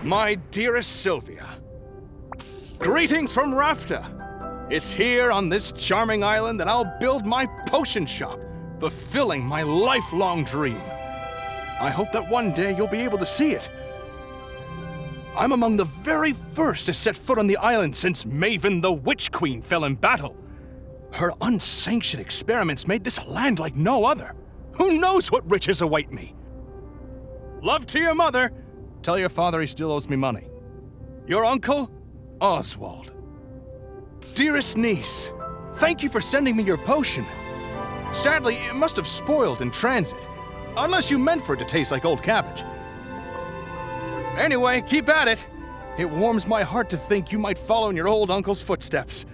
My dearest Sylvia, greetings from Rafta. It's here on this charming island that I'll build my potion shop, fulfilling my lifelong dream. I hope that one day you'll be able to see it. I'm among the very first to set foot on the island since Maven the Witch Queen fell in battle. Her unsanctioned experiments made this land like no other. Who knows what riches await me? Love to your mother. Tell your father he still owes me money. Your uncle, Oswald. Dearest niece, thank you for sending me your potion. Sadly, it must have spoiled in transit, unless you meant for it to taste like old cabbage. Anyway, keep at it. It warms my heart to think you might follow in your old uncle's footsteps.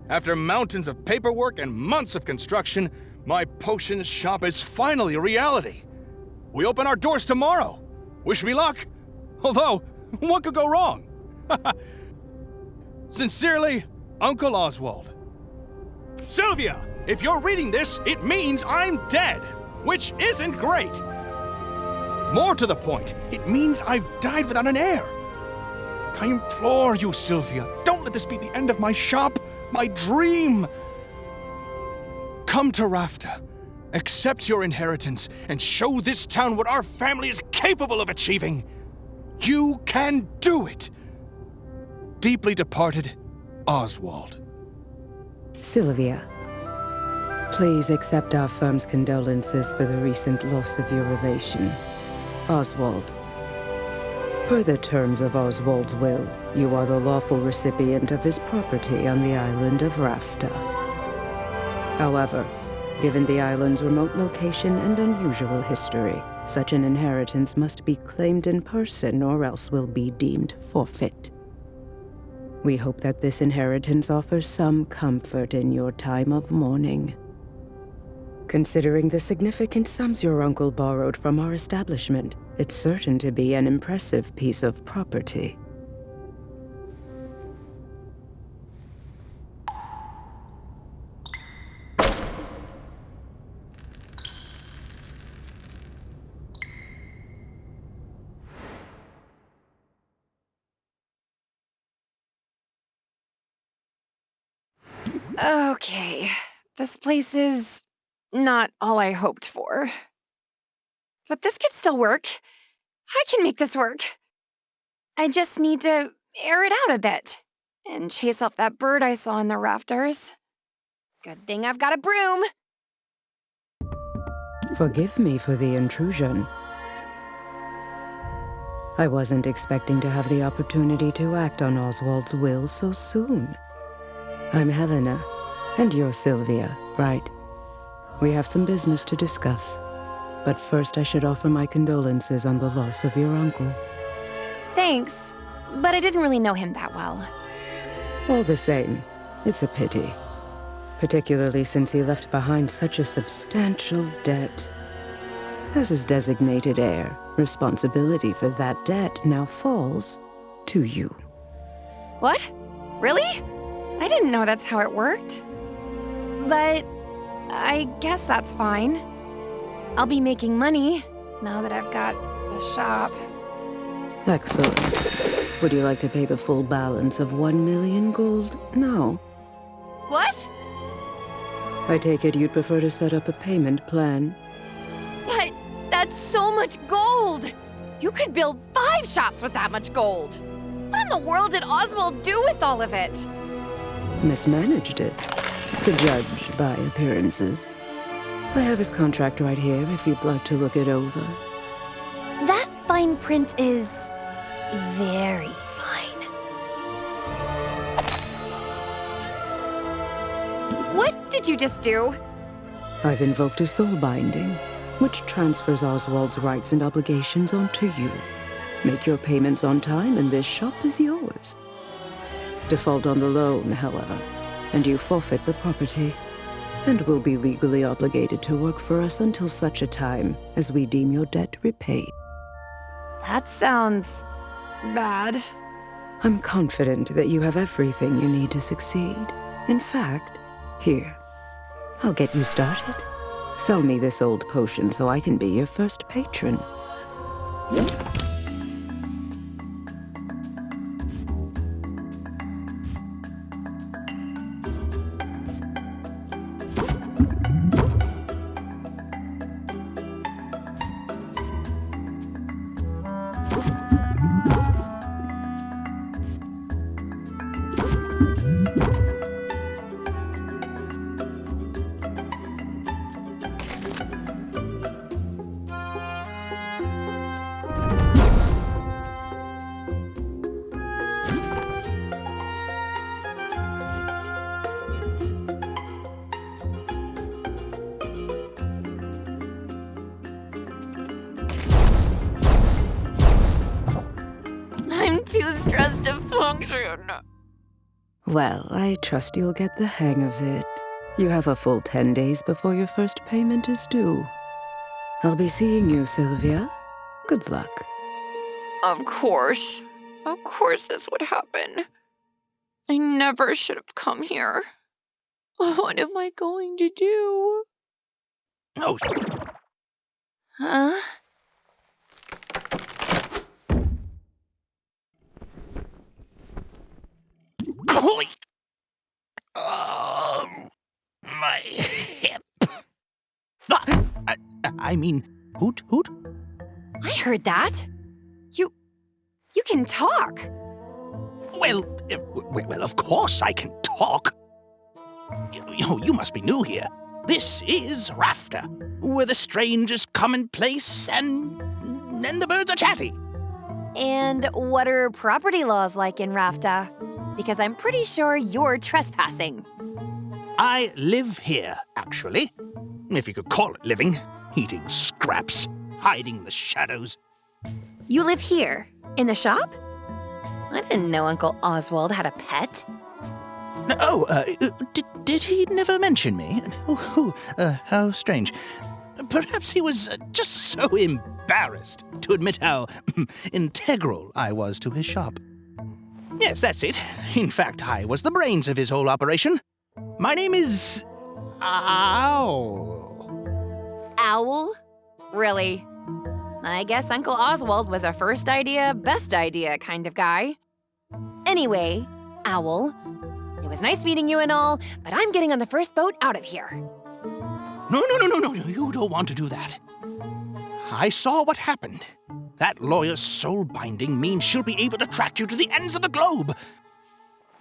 After mountains of paperwork and months of construction, my potion shop is finally a reality. We open our doors tomorrow. Wish me luck. Although, what could go wrong? Sincerely, Uncle Oswald. Sylvia, if you're reading this, it means I'm dead, which isn't great. More to the point, it means I've died without an heir. I implore you, Sylvia, don't let this be the end of my shop, my dream. Come to Rafta, accept your inheritance, and show this town what our family is capable of achieving. You can do it. Deeply departed, Oswald. Sylvia, please accept our firm's condolences for the recent loss of your relation, Oswald. Per the terms of Oswald's will, you are the lawful recipient of his property on the island of Rafta. However, given the island's remote location and unusual history, such an inheritance must be claimed in person or else will be deemed forfeit. We hope that this inheritance offers some comfort in your time of mourning. Considering the significant sums your uncle borrowed from our establishment, it's certain to be an impressive piece of property. Okay, this place is not all I hoped for. But this could still work. I can make this work. I just need to air it out a bit and chase off that bird I saw in the rafters. Good thing I've got a broom. Forgive me for the intrusion. I wasn't expecting to have the opportunity to act on Oswald's will so soon. I'm Helena, and you're Sylvia, right? We have some business to discuss. But first I should offer my condolences on the loss of your uncle. Thanks, but I didn't really know him that well. All the same, it's a pity. Particularly since he left behind such a substantial debt. As his designated heir, responsibility for that debt now falls to you. What? Really? I didn't know that's how it worked. But I guess that's fine. I'll be making money now that I've got the shop. Excellent. Would you like to pay the full balance of 1 million gold now? What? I take it you'd prefer to set up a payment plan. But that's so much gold! You could build 5 shops with that much gold! What in the world did Oswald do with all of it? Mismanaged it, to judge by appearances. I have his contract right here if you'd like to look it over. That fine print is very fine. What did you just do? I've invoked a soul binding, which transfers Oswald's rights and obligations onto you. Make your payments on time and this shop is yours. Default on the loan, however, and you forfeit the property, and will be legally obligated to work for us until such a time as we deem your debt repaid. That sounds bad. I'm confident that you have everything you need to succeed. In fact, here, I'll get you started. Sell me this old potion so I can be your first patron. stressed to function. Well, I trust you'll get the hang of it. You have a full 10 days before your first payment is due. I'll be seeing you, Sylvia. Good luck. Of course. Of course this would happen. I never should have come here. What am I going to do? Oh, Huh? holy! Oh, my hip. I mean, hoot, hoot. I heard that. You can talk. Well, of course I can talk. You must be new here. This is Rafter, where the strange is commonplace and the birds are chatty. And what are property laws like in Rafta? Because I'm pretty sure you're trespassing. I live here, actually. If you could call it living. Eating scraps, hiding in the shadows. You live here, in the shop? I didn't know Uncle Oswald had a pet. Oh, did he never mention me? How strange. Perhaps he was just so embarrassed to admit how integral I was to his shop. Yes, that's it. In fact, I was the brains of his whole operation. My name is... Owl. Owl? Really? I guess Uncle Oswald was a first idea, best idea kind of guy. Anyway, Owl, it was nice meeting you and all, but I'm getting on the first boat out of here. No, you don't want to do that. I saw what happened. That lawyer's soul binding means she'll be able to track you to the ends of the globe.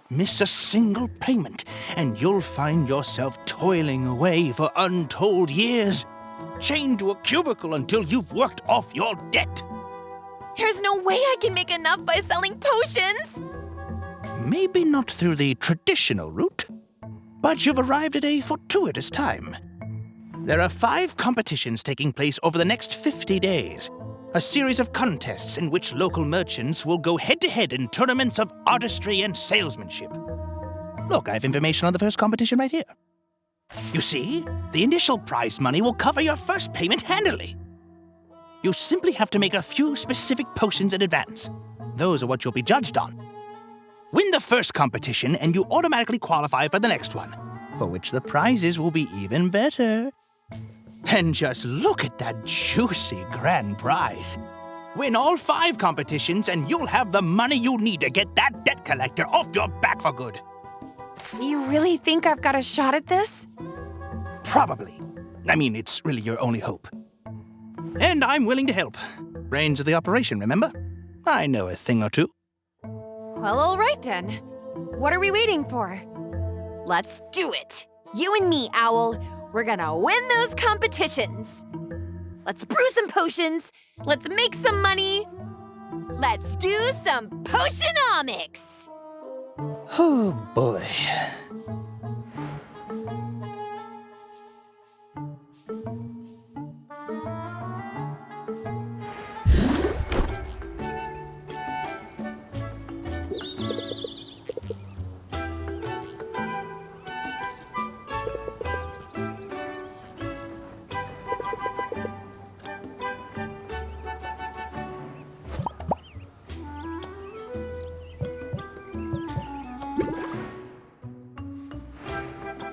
Miss a single payment, and you'll find yourself toiling away for untold years, chained to a cubicle until you've worked off your debt. There's no way I can make enough by selling potions! Maybe not through the traditional route, but you've arrived at a fortuitous time. There are 5 competitions taking place over the next 50 days. A series of contests in which local merchants will go head-to-head in tournaments of artistry and salesmanship. Look, I have information on the first competition right here. You see, the initial prize money will cover your first payment handily. You simply have to make a few specific potions in advance. Those are what you'll be judged on. Win the first competition and you automatically qualify for the next one, for which the prizes will be even better. And just look at that juicy grand prize. Win all 5 competitions and you'll have the money you need to get that debt collector off your back for good. You really think I've got a shot at this? Probably. I mean, it's really your only hope. And I'm willing to help. Brains of the operation, remember? I know a thing or two. Well, all right then. What are we waiting for? Let's do it. You and me, Owl. We're gonna win those competitions. Let's brew some potions. Let's make some money. Let's do some Potionomics. Oh, boy.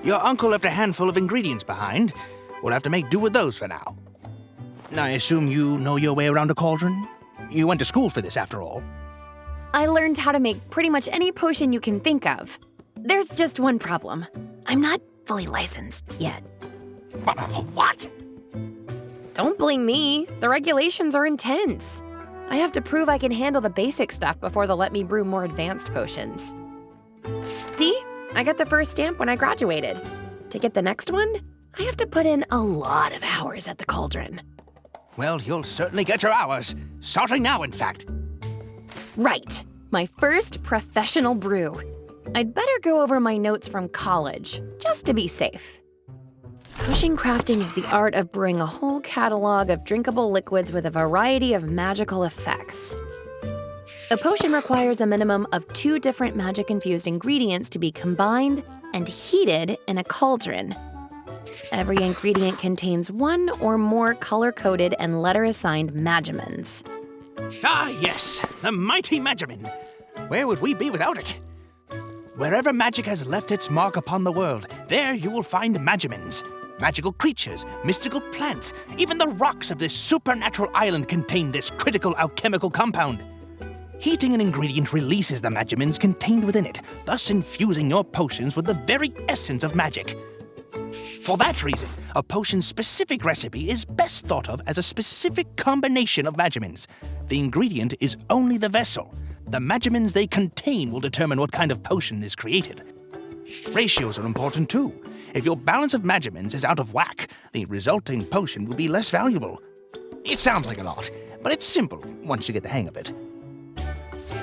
Your uncle left a handful of ingredients behind. We'll have to make do with those for now. I assume you know your way around a cauldron? You went to school for this, after all. I learned how to make pretty much any potion you can think of. There's just one problem. I'm not fully licensed yet. What? Don't blame me. The regulations are intense. I have to prove I can handle the basic stuff before they'll let me brew more advanced potions. See? I got the first stamp when I graduated. To get the next one, I have to put in a lot of hours at the cauldron. Well, you'll certainly get your hours. Starting now, in fact. Right. My first professional brew. I'd better go over my notes from college, just to be safe. Potion crafting is the art of brewing a whole catalog of drinkable liquids with a variety of magical effects. A potion requires a minimum of 2 different magic-infused ingredients to be combined and heated in a cauldron. Every ingredient contains 1 or more color-coded and letter-assigned magimins. Ah, yes, the mighty Magimin. Where would we be without it? Wherever magic has left its mark upon the world, there you will find Magimins. Magical creatures, mystical plants, even the rocks of this supernatural island contain this critical alchemical compound. Heating an ingredient releases the Magimins contained within it, thus infusing your potions with the very essence of magic. For that reason, a potion's specific recipe is best thought of as a specific combination of Magimins. The ingredient is only the vessel. The Magimins they contain will determine what kind of potion is created. Ratios are important too. If your balance of Magimins is out of whack, the resulting potion will be less valuable. It sounds like a lot, but it's simple once you get the hang of it.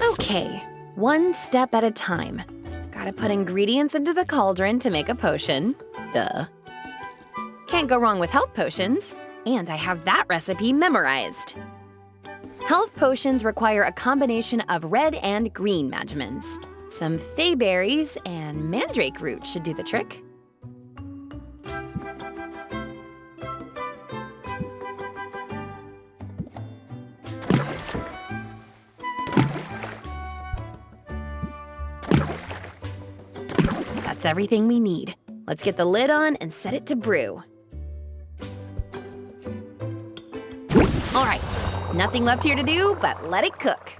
Okay, 1 step at a time. Gotta put ingredients into the cauldron to make a potion. Duh. Can't go wrong with health potions, and I have that recipe memorized. Health potions require a combination of red and green magimins. Some fey berries and mandrake root should do the trick. That's everything we need. Let's get the lid on and set it to brew. All right, nothing left here to do but let it cook.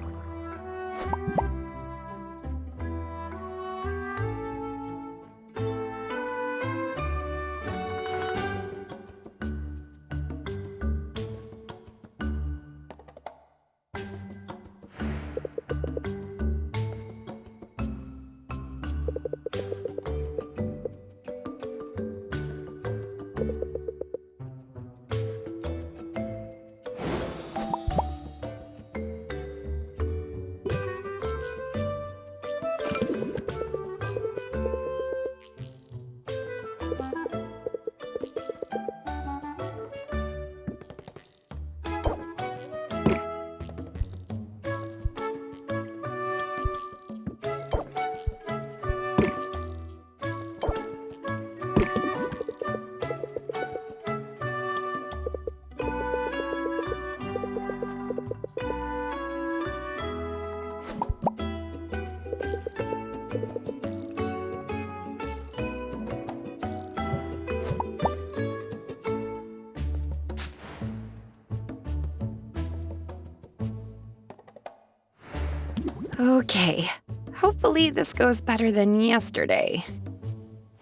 Okay, hopefully this goes better than yesterday.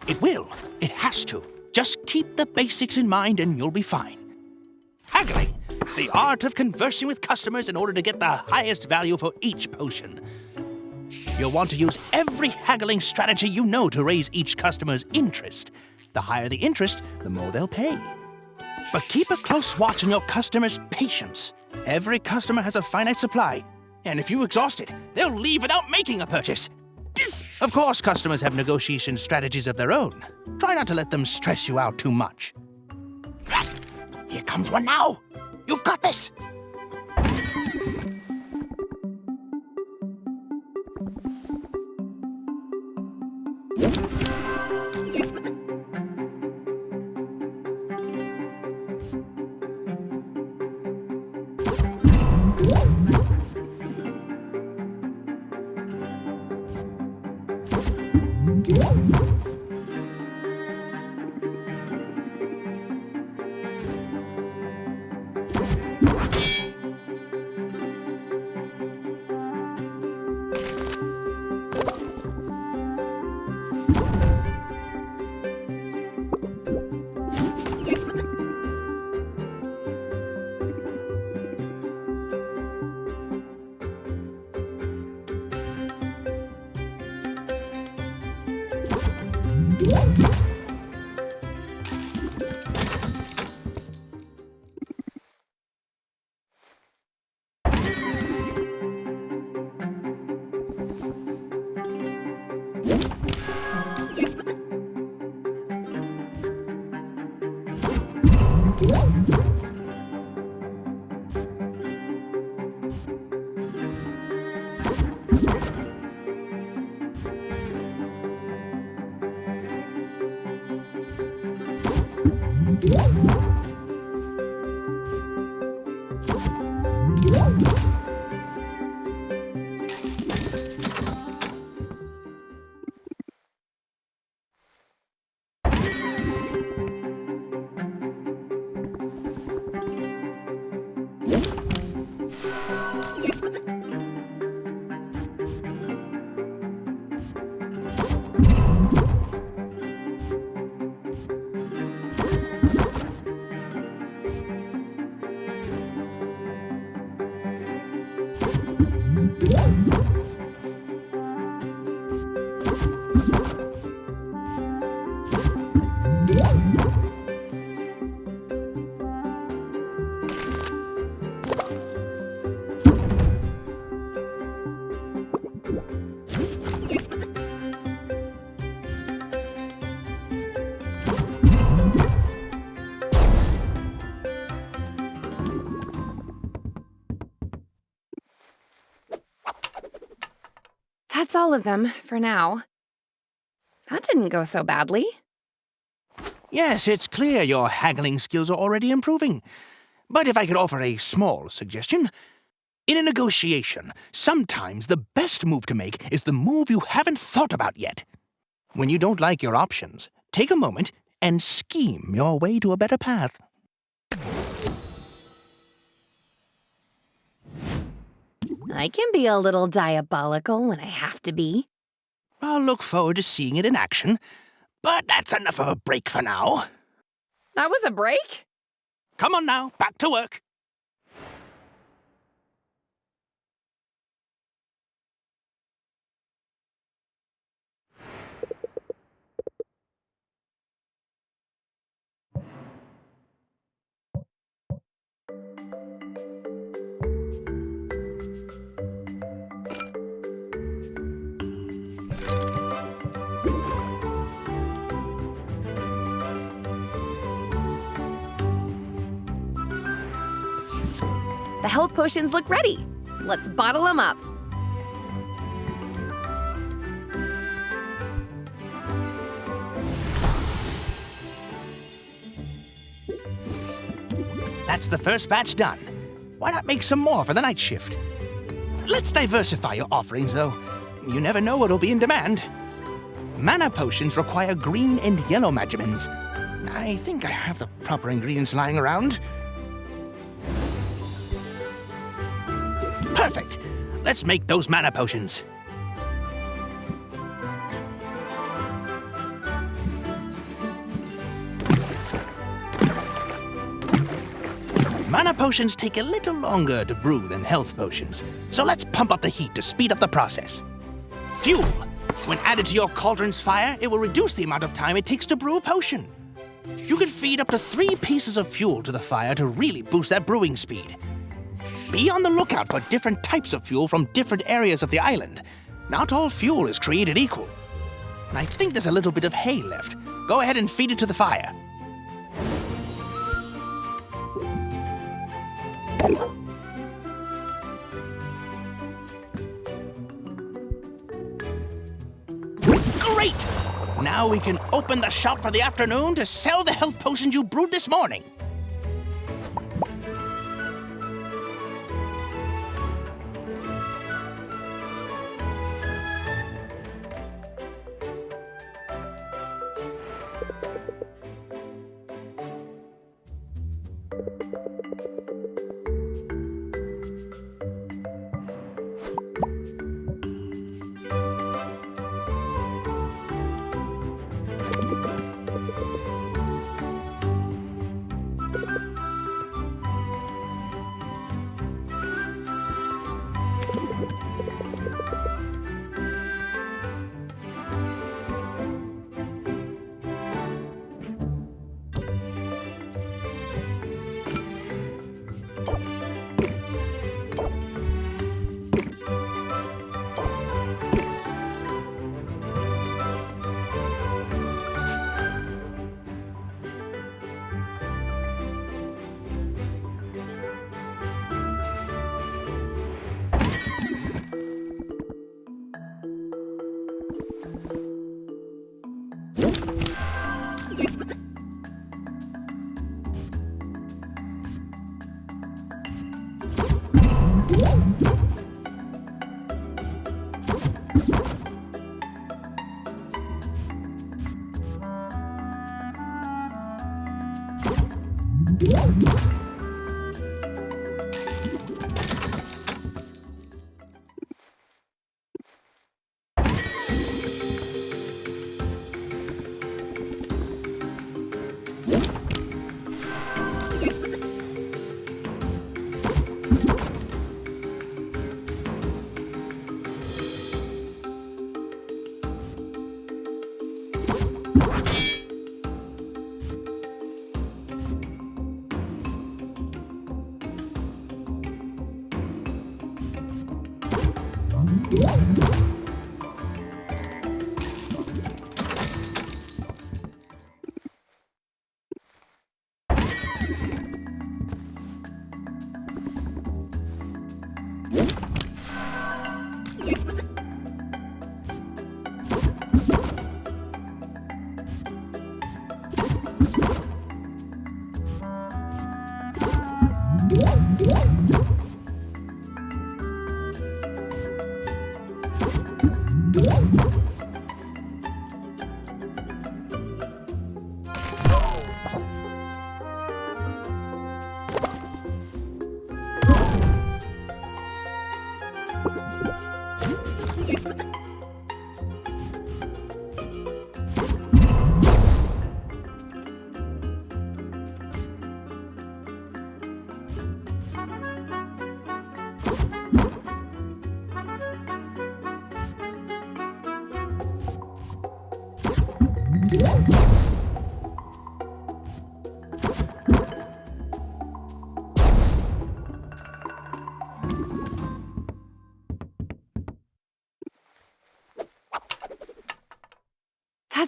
It will. It has to. Just keep the basics in mind and you'll be fine. Haggling, the art of conversing with customers in order to get the highest value for each potion. You'll want to use every haggling strategy you know to raise each customer's interest. The higher the interest, the more they'll pay. But keep a close watch on your customers' patience. Every customer has a finite supply, and if you exhaust it, they'll leave without making a purchase. Of course, customers have negotiation strategies of their own. Try not to let them stress you out too much. Here comes one now. You've got this. That's all of them, for now. That didn't go so badly. Yes, it's clear your haggling skills are already improving. But if I could offer a small suggestion, in a negotiation, sometimes the best move to make is the move you haven't thought about yet. When you don't like your options, take a moment and scheme your way to a better path. I can be a little diabolical when I have to be. I'll look forward to seeing it in action, but that's enough of a break for now. That was a break? Come on now, back to work. The health potions look ready. Let's bottle them up. That's the first batch done. Why not make some more for the night shift? Let's diversify your offerings, though. You never know what'll be in demand. Mana potions require green and yellow magimins. I think I have the proper ingredients lying around. Perfect. Let's make those mana potions. Mana potions take a little longer to brew than health potions, so let's pump up the heat to speed up the process. Fuel. When added to your cauldron's fire, it will reduce the amount of time it takes to brew a potion. You can feed up to 3 pieces of fuel to the fire to really boost that brewing speed. Be on the lookout for different types of fuel from different areas of the island. Not all fuel is created equal. And I think there's a little bit of hay left. Go ahead and feed it to the fire. Great! Now we can open the shop for the afternoon to sell the health potions you brewed this morning.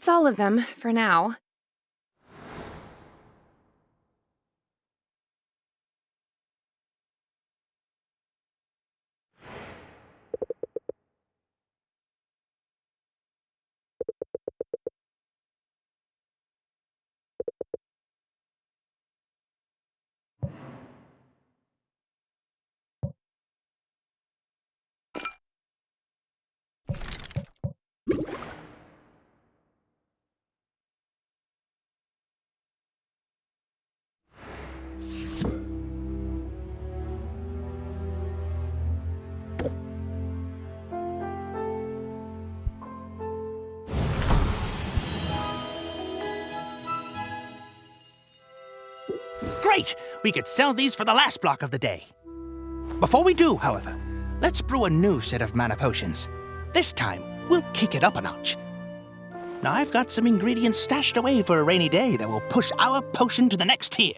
That's all of them for now. Great! We could sell these for the last block of the day. Before we do, however, let's brew a new set of mana potions. This time, we'll kick it up a notch. Now, I've got some ingredients stashed away for a rainy day that will push our potion to the next tier.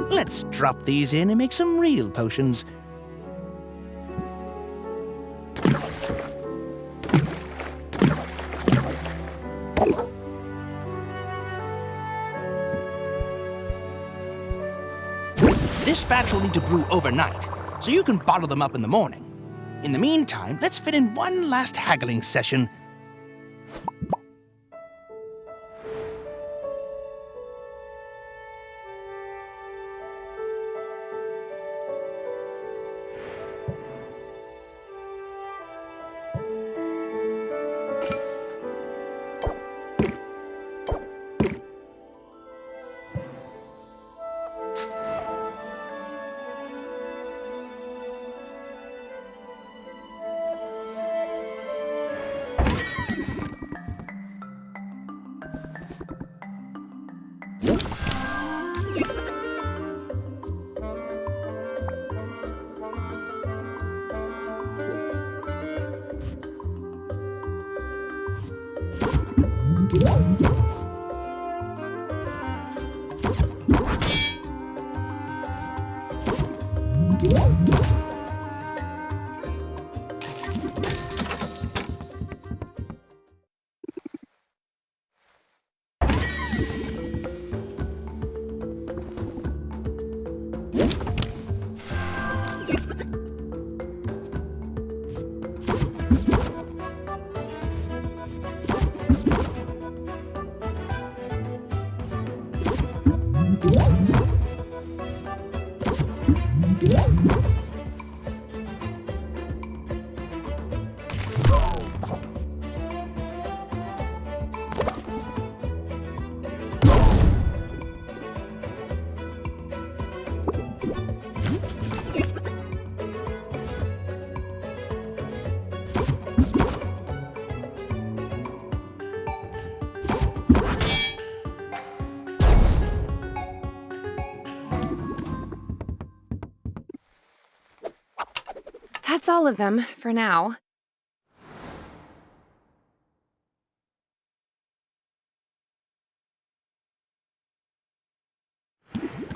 Let's drop these in and make some real potions. This batch will need to brew overnight, so you can bottle them up in the morning. In the meantime, let's fit in one last haggling session. That's all of them for now.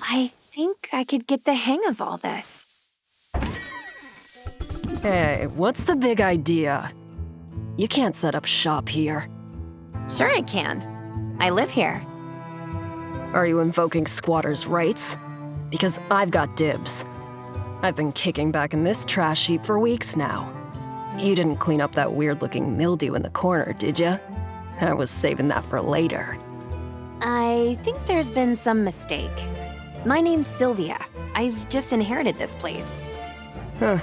I think I could get the hang of all this. Hey, what's the big idea? You can't set up shop here. Sure I can. I live here. Are you invoking squatters' rights? Because I've got dibs. I've been kicking back in this trash heap for weeks now. You didn't clean up that weird-looking mildew in the corner, did ya? I was saving that for later. I think there's been some mistake. My name's Sylvia. I've just inherited this place. Huh.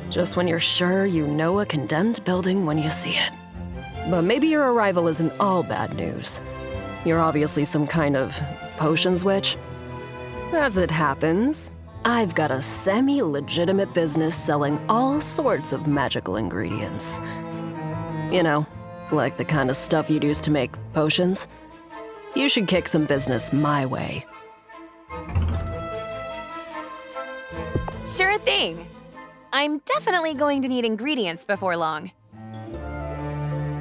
Just when you're sure you know a condemned building when you see it. But maybe your arrival isn't all bad news. You're obviously some kind of potions witch. As it happens, I've got a semi-legitimate business selling all sorts of magical ingredients. You know, like the kind of stuff you'd use to make potions. You should kick some business my way. Sure thing. I'm definitely going to need ingredients before long.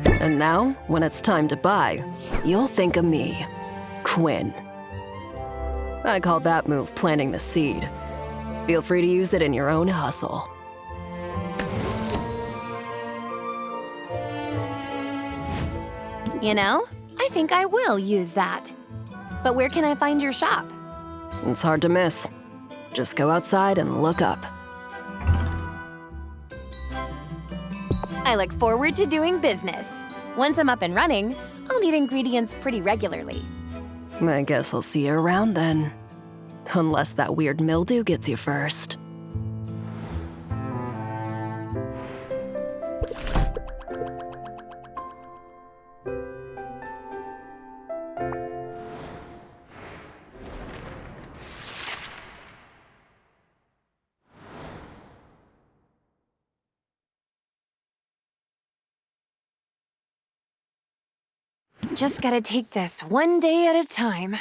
And now, when it's time to buy, you'll think of me, Quinn. I call that move planting the seed. Feel free to use it in your own hustle. You know, I think I will use that. But where can I find your shop? It's hard to miss. Just go outside and look up. I look forward to doing business. Once I'm up and running, I'll need ingredients pretty regularly. I guess I'll see you around then. Unless that weird mildew gets you first. Just gotta take this one day at a time.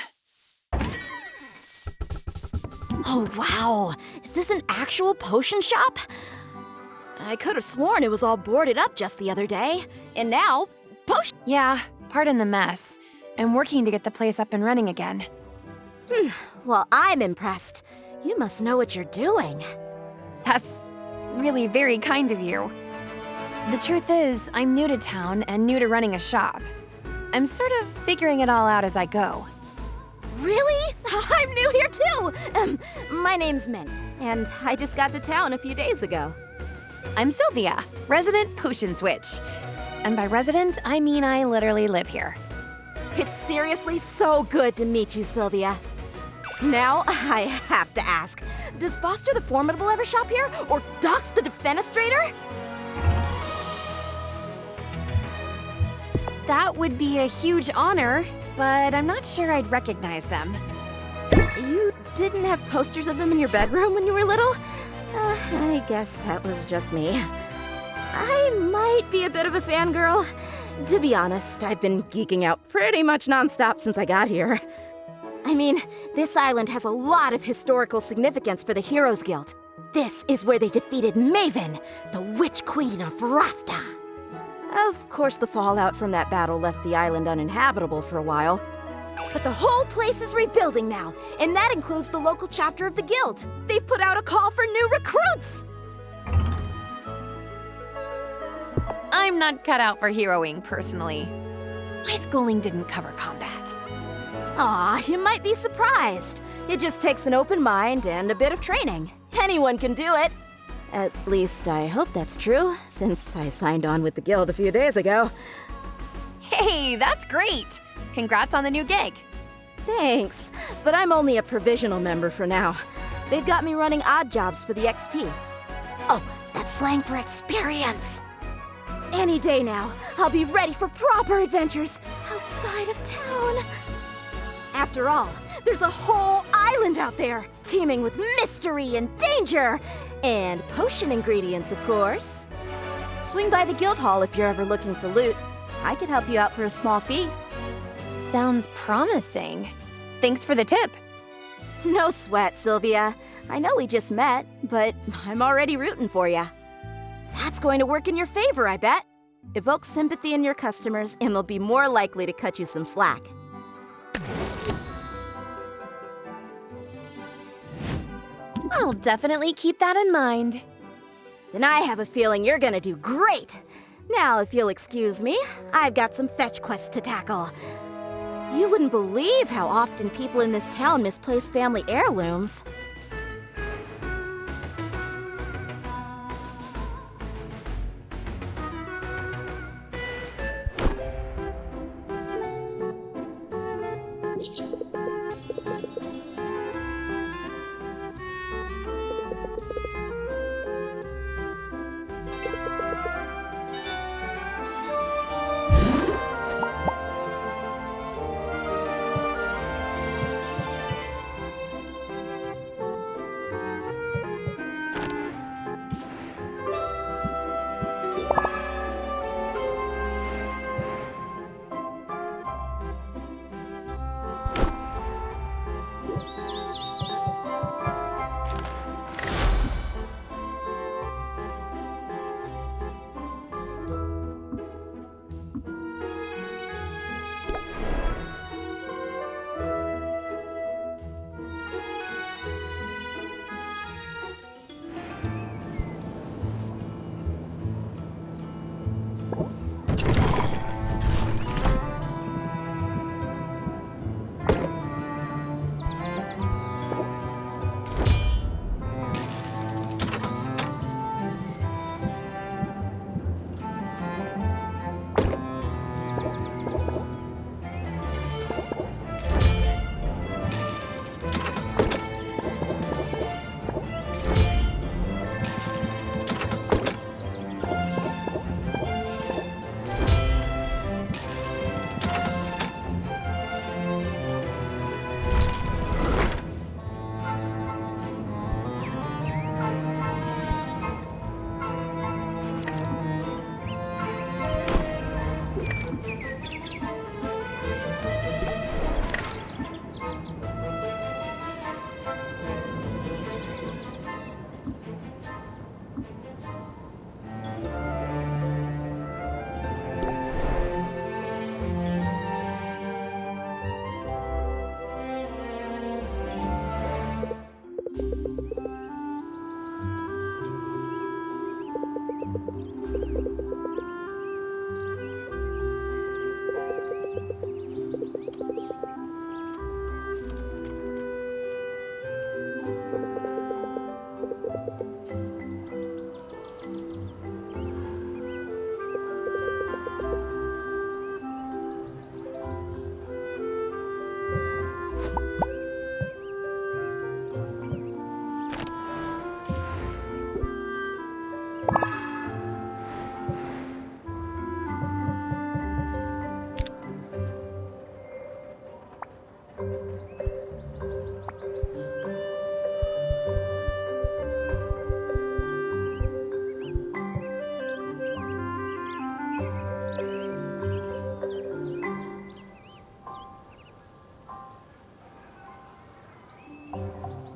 Oh, wow. Is this an actual potion shop? I could have sworn it was all boarded up just the other day. And now, potion... Yeah, pardon the mess. I'm working to get the place up and running again. Well, I'm impressed. You must know what you're doing. That's really very kind of you. The truth is, I'm new to town and new to running a shop. I'm sort of figuring it all out as I go. Really? I'm new here too. My name's Mint, and I just got to town a few days ago. I'm Sylvia, resident potions witch. And by resident, I mean I literally live here. It's seriously so good to meet you, Sylvia. Now, I have to ask, does Foster the Formidable ever shop here? Or Dox the Defenestrator? That would be a huge honor, but I'm not sure I'd recognize them. You didn't have posters of them in your bedroom when you were little? I guess that was just me. I might be a bit of a fangirl. To be honest, I've been geeking out pretty much nonstop since I got here. I mean, this island has a lot of historical significance for the Heroes Guild. This is where they defeated Maven, the Witch Queen of Rafta. Of course, the fallout from that battle left the island uninhabitable for a while. But the whole place is rebuilding now, and that includes the local chapter of the guild. They've put out a call for new recruits! I'm not cut out for heroing, personally. My schooling didn't cover combat. Aw, you might be surprised. It just takes an open mind and a bit of training. Anyone can do it. At least I hope that's true, since I signed on with the guild a few days ago. Hey, that's great! Congrats on the new gig. Thanks, but I'm only a provisional member for now. They've got me running odd jobs for the XP. Oh, that's slang for experience. Any day now, I'll be ready for proper adventures outside of town. After all, there's a whole island out there, teeming with mystery and danger. And potion ingredients, of course. Swing by the guild hall if you're ever looking for loot. I could help you out for a small fee. Sounds promising. Thanks for the tip. No sweat, Sylvia. I know we just met, but I'm already rooting for you. That's going to work in your favor, I bet. Evoke sympathy in your customers, and they'll be more likely to cut you some slack. I'll definitely keep that in mind. Then I have a feeling you're gonna do great. Now, if you'll excuse me, I've got some fetch quests to tackle. You wouldn't believe how often people in this town misplace family heirlooms.